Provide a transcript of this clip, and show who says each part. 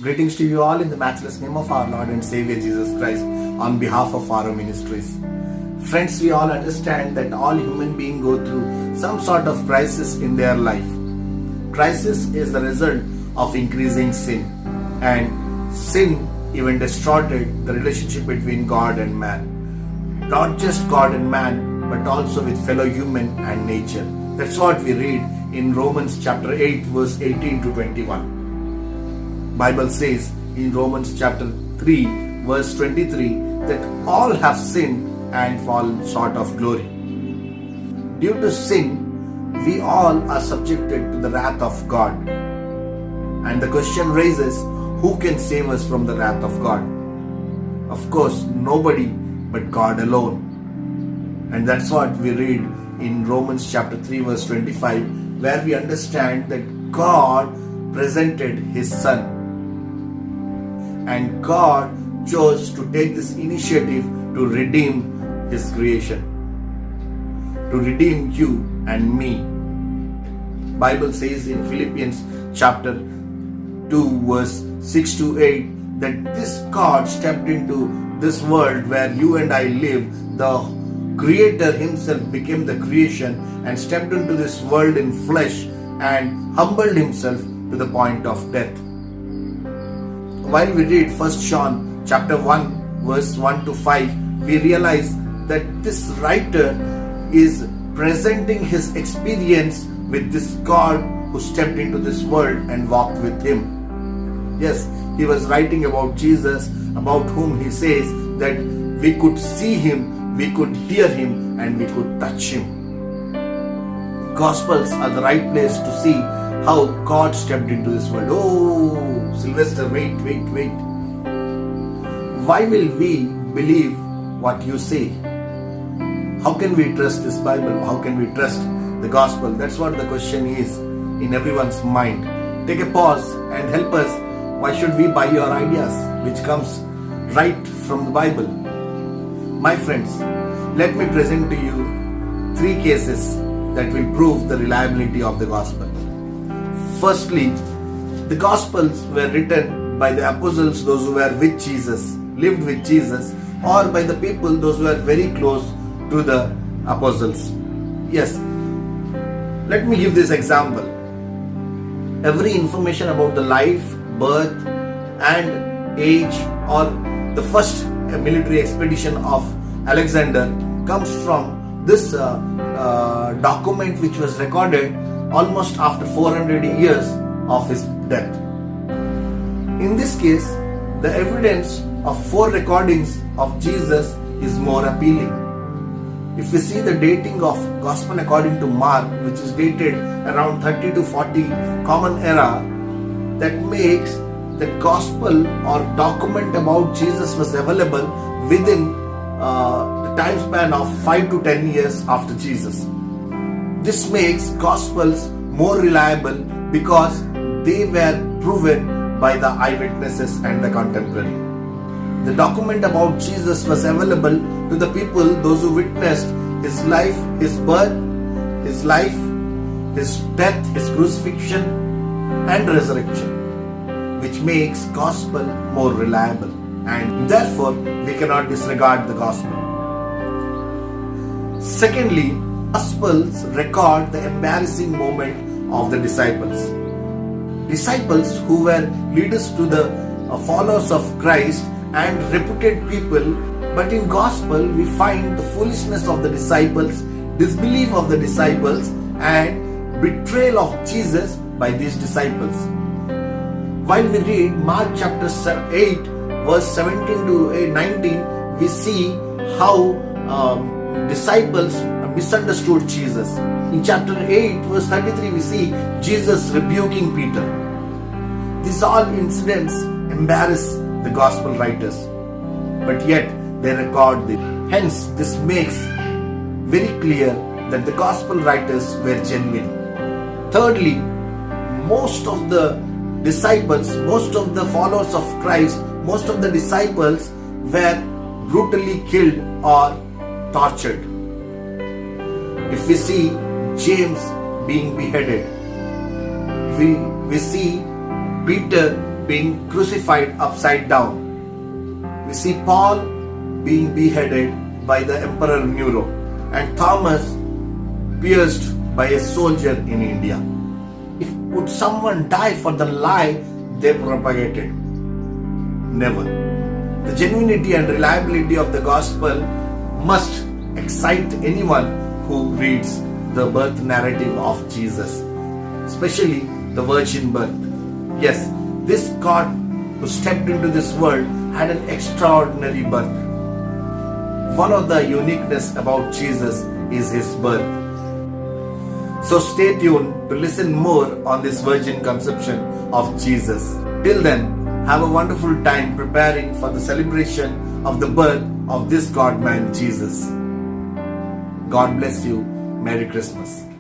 Speaker 1: Greetings to you all in the matchless name of our Lord and Savior Jesus Christ on behalf of our ministries. Friends, we all understand that all human beings go through some sort of crisis in their life. Crisis is the result of increasing sin, and sin even distorted the relationship between God and man. Not just God and man, but also with fellow human and nature. That's what we read in Romans chapter 8 verse 18 to 21. Bible says in Romans chapter 3 verse 23 that all have sinned and fall short of glory. Due to sin, we all are subjected to the wrath of God. And the question raises, who can save us from the wrath of God? Of course, nobody but God alone. And that's what we read in Romans chapter 3 verse 25, where we understand that God presented His Son. And God chose to take this initiative to redeem His creation, to redeem you and me. Bible says in Philippians chapter 2 verse 6 to 8 that this God stepped into this world where you and I live. The Creator Himself became the creation and stepped into this world in flesh and humbled Himself to the point of death. While we read 1 John chapter 1 verse 1 to 5, we realize that this writer is presenting his experience with this God who stepped into this world and walked with Him. Yes, he was writing about Jesus, about whom he says that we could see Him, we could hear Him, and we could touch Him. Gospels are the right place to see how God stepped into this world. Oh, Sylvester, wait. Why will we believe what you say? How can we trust this Bible? How can we trust the gospel? That's what the question is in everyone's mind. Take a pause and help us. Why should we buy your ideas, which comes right from the Bible? My friends, let me present to you 3 cases that will prove the reliability of the gospel. Firstly, the Gospels were written by the apostles, those who were with Jesus, lived with Jesus, or by the people, those who were very close to the apostles. Yes, let me give this example. Every information about the life, birth, and age, or the first military expedition of Alexander comes from this document which was recorded almost after 400 years of his death. In this case, the evidence of 4 recordings of Jesus is more appealing. If we see the dating of Gospel according to Mark, which is dated around 30 to 40 Common Era, that makes the Gospel or document about Jesus was available within the time span of 5 to 10 years after Jesus. This makes Gospels more reliable because they were proven by the eyewitnesses and the contemporary. The document about Jesus was available to the people, those who witnessed His life, His birth, His life, His death, His crucifixion and resurrection, which makes Gospel more reliable, and therefore we cannot disregard the Gospel. Secondly, Gospels record the embarrassing moment of the disciples. Disciples who were leaders to the followers of Christ and reputed people, but in Gospel we find the foolishness of the disciples, disbelief of the disciples, and betrayal of Jesus by these disciples. While we read Mark chapter 8 verse 17 to 19, we see how disciples misunderstood Jesus. In chapter 8 verse 33, we see Jesus rebuking Peter. These all incidents embarrass the gospel writers, but yet they record them. Hence, this makes very clear that the gospel writers were genuine. Thirdly, most of the disciples, most of the followers of Christ, most of the disciples were brutally killed or tortured. If we see James being beheaded, we see Peter being crucified upside down. We see Paul being beheaded by the Emperor Nero and Thomas pierced by a soldier in India. Would someone die for the lie they propagated? Never. The genuinity and reliability of the gospel must excite anyone who reads the birth narrative of Jesus, especially the virgin birth. Yes, this God who stepped into this world had an extraordinary birth. One of the uniqueness about Jesus is his birth. So stay tuned to listen more on this virgin conception of Jesus. Till then, have a wonderful time preparing for the celebration of the birth of this God-man Jesus. God bless you. Merry Christmas.